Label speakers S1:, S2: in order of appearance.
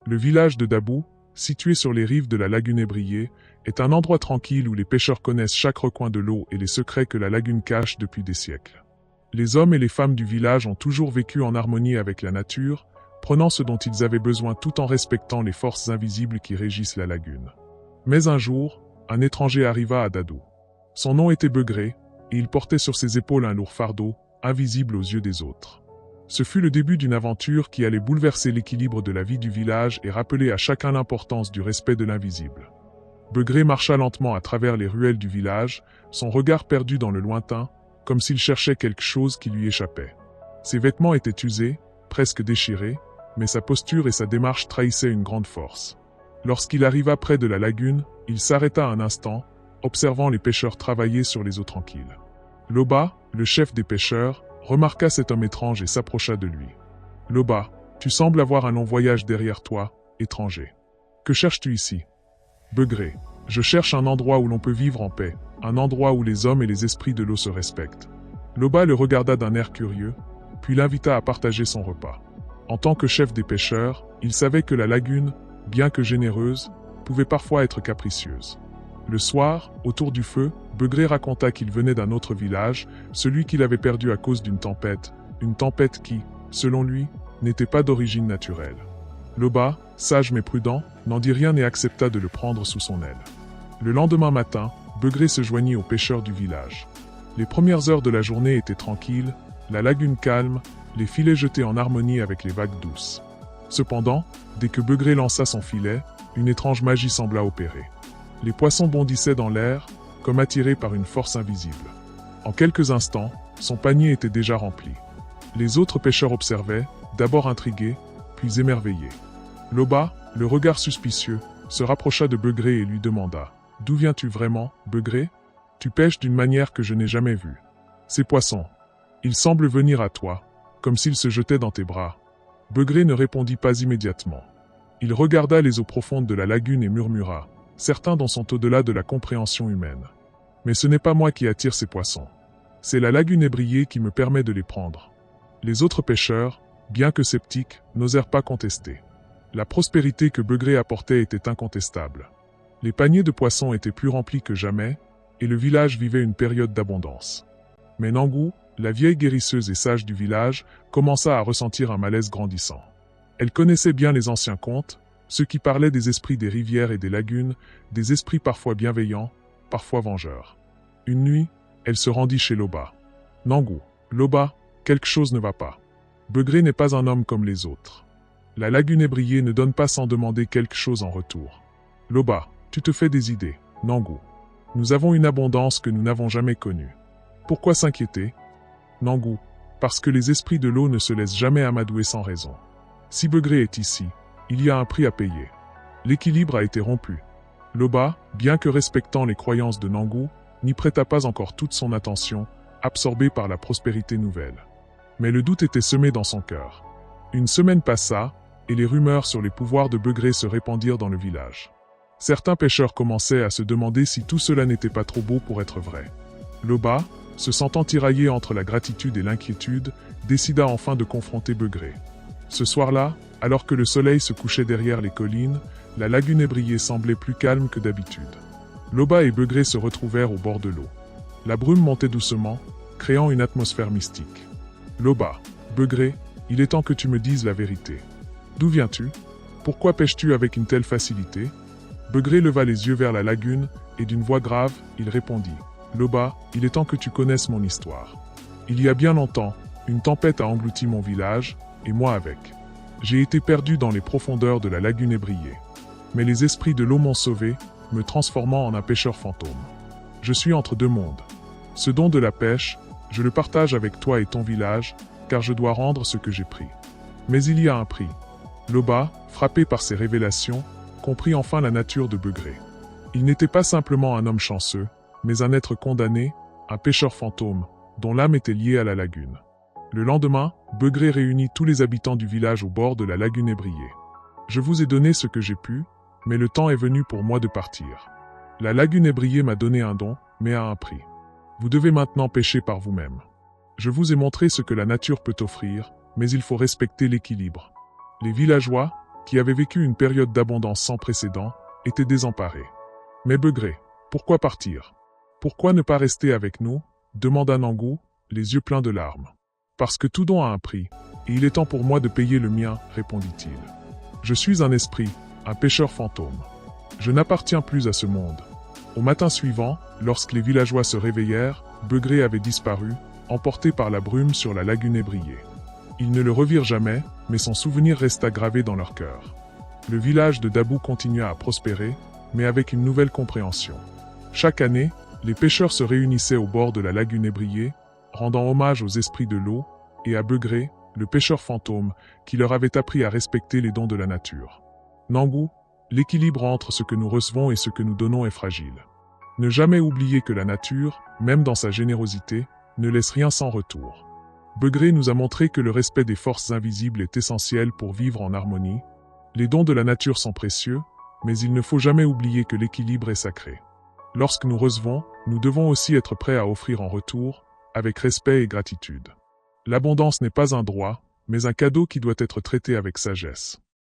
S1: Le village de Dabou, situé sur les rives de la lagune ébriée, est un endroit tranquille où les pêcheurs connaissent chaque recoin de l'eau et les secrets que la lagune cache depuis des siècles. Les hommes et les femmes du village ont toujours vécu en harmonie avec la nature, prenant ce dont ils avaient besoin tout en respectant les forces invisibles qui régissent la lagune. Mais un jour, un étranger arriva à Dadou. Son nom était Begré, et il portait sur ses épaules un lourd fardeau, invisible aux yeux des autres. Ce fut le début d'une aventure qui allait bouleverser l'équilibre de la vie du village et rappeler à chacun l'importance du respect de l'invisible. Begré marcha lentement à travers les ruelles du village, son regard perdu dans le lointain, comme s'il cherchait quelque chose qui lui échappait. Ses vêtements étaient usés, presque déchirés, mais sa posture et sa démarche trahissaient une grande force. Lorsqu'il arriva près de la lagune, il s'arrêta un instant, observant les pêcheurs travailler sur les eaux tranquilles. Loba, le chef des pêcheurs, remarqua cet homme étrange et s'approcha de lui. « Loba, tu sembles avoir un long voyage derrière toi, étranger. Que cherches-tu ici ?» Begré. « Je cherche un endroit où l'on peut vivre en paix, un endroit où les hommes et les esprits de l'eau se respectent. » Loba le regarda d'un air curieux, puis l'invita à partager son repas. En tant que chef des pêcheurs, il savait que la lagune, bien que généreuse, pouvait parfois être capricieuse. Le soir, autour du feu, Begré raconta qu'il venait d'un autre village, celui qu'il avait perdu à cause d'une tempête qui, selon lui, n'était pas d'origine naturelle. Loba, sage mais prudent, n'en dit rien et accepta de le prendre sous son aile. Le lendemain matin, Begré se joignit aux pêcheurs du village. Les premières heures de la journée étaient tranquilles, la lagune calme, les filets jetés en harmonie avec les vagues douces. Cependant, dès que Begré lança son filet, une étrange magie sembla opérer. Les poissons bondissaient dans l'air, comme attirés par une force invisible. En quelques instants, son panier était déjà rempli. Les autres pêcheurs observaient, d'abord intrigués, puis émerveillés. Loba, le regard suspicieux, se rapprocha de Begré et lui demanda « D'où viens-tu vraiment, Begré ? Tu pêches d'une manière que je n'ai jamais vue. Ces poissons, ils semblent venir à toi, comme s'ils se jetaient dans tes bras. » Begré ne répondit pas immédiatement. Il regarda les eaux profondes de la lagune et murmura « Certains dont sont au-delà de la compréhension humaine. Mais ce n'est pas moi qui attire ces poissons. C'est la lagune ébriée qui me permet de les prendre. » Les autres pêcheurs, bien que sceptiques, n'osèrent pas contester. La prospérité que Begré apportait était incontestable. Les paniers de poissons étaient plus remplis que jamais, et le village vivait une période d'abondance. Mais Nangou, la vieille guérisseuse et sage du village, commença à ressentir un malaise grandissant. Elle connaissait bien les anciens contes, ceux qui parlaient des esprits des rivières et des lagunes, des esprits parfois bienveillants, parfois vengeurs. Une nuit, elle se rendit chez Loba. « Nangou, Loba, quelque chose ne va pas. Begré n'est pas un homme comme les autres. La lagune ébriée ne donne pas sans demander quelque chose en retour. Loba, tu te fais des idées, Nangou. Nous avons une abondance que nous n'avons jamais connue. Pourquoi s'inquiéter? Nangou, parce que les esprits de l'eau ne se laissent jamais amadouer sans raison. Si Begré est ici, il y a un prix à payer. L'équilibre a été rompu. Loba, bien que respectant les croyances de Nangou, n'y prêta pas encore toute son attention, absorbé par la prospérité nouvelle. Mais le doute était semé dans son cœur. Une semaine passa, et les rumeurs sur les pouvoirs de Begré se répandirent dans le village. Certains pêcheurs commençaient à se demander si tout cela n'était pas trop beau pour être vrai. Loba, se sentant tiraillé entre la gratitude et l'inquiétude, décida enfin de confronter Begré. Ce soir-là, alors que le soleil se couchait derrière les collines, la lagune ébriée semblait plus calme que d'habitude. Loba et Begré se retrouvèrent au bord de l'eau. La brume montait doucement, créant une atmosphère mystique. Loba, Begré, il est temps que tu me dises la vérité. D'où viens-tu? Pourquoi pêches-tu avec une telle facilité? Begré leva les yeux vers la lagune, et d'une voix grave, il répondit. Loba, il est temps que tu connaisses mon histoire. Il y a bien longtemps, une tempête a englouti mon village, et moi avec. J'ai été perdu dans les profondeurs de la lagune ébriée. Mais les esprits de l'eau m'ont sauvé, me transformant en un pêcheur fantôme. Je suis entre deux mondes. Ce don de la pêche, je le partage avec toi et ton village, car je dois rendre ce que j'ai pris. Mais il y a un prix. Loba, frappé par ces révélations, comprit enfin la nature de Begré. Il n'était pas simplement un homme chanceux, mais un être condamné, un pêcheur fantôme, dont l'âme était liée à la lagune. Le lendemain, Begré réunit tous les habitants du village au bord de la lagune ébriée. « Je vous ai donné ce que j'ai pu, mais le temps est venu pour moi de partir. La lagune ébriée m'a donné un don, mais à un prix. Vous devez maintenant pêcher par vous-même. Je vous ai montré ce que la nature peut offrir, mais il faut respecter l'équilibre. » Les villageois, qui avait vécu une période d'abondance sans précédent, était désemparé. Mais Begré, pourquoi partir? Pourquoi ne pas rester avec nous? Demanda Nangu, les yeux pleins de larmes. Parce que tout don a un prix, et il est temps pour moi de payer le mien, répondit-il. Je suis un esprit, un pêcheur fantôme. Je n'appartiens plus à ce monde. Au matin suivant, lorsque les villageois se réveillèrent, Begré avait disparu, emporté par la brume sur la lagune ébriée. Ils ne le revirent jamais, mais son souvenir resta gravé dans leur cœur. Le village de Dabou continua à prospérer, mais avec une nouvelle compréhension. Chaque année, les pêcheurs se réunissaient au bord de la lagune ébriée, rendant hommage aux esprits de l'eau, et à Begré, le pêcheur fantôme, qui leur avait appris à respecter les dons de la nature. Nangu, l'équilibre entre ce que nous recevons et ce que nous donnons est fragile. Ne jamais oublier que la nature, même dans sa générosité, ne laisse rien sans retour. Begré nous a montré que le respect des forces invisibles est essentiel pour vivre en harmonie. Les dons de la nature sont précieux, mais il ne faut jamais oublier que l'équilibre est sacré. Lorsque nous recevons, nous devons aussi être prêts à offrir en retour, avec respect et gratitude. L'abondance n'est pas un droit, mais un cadeau qui doit être traité avec sagesse.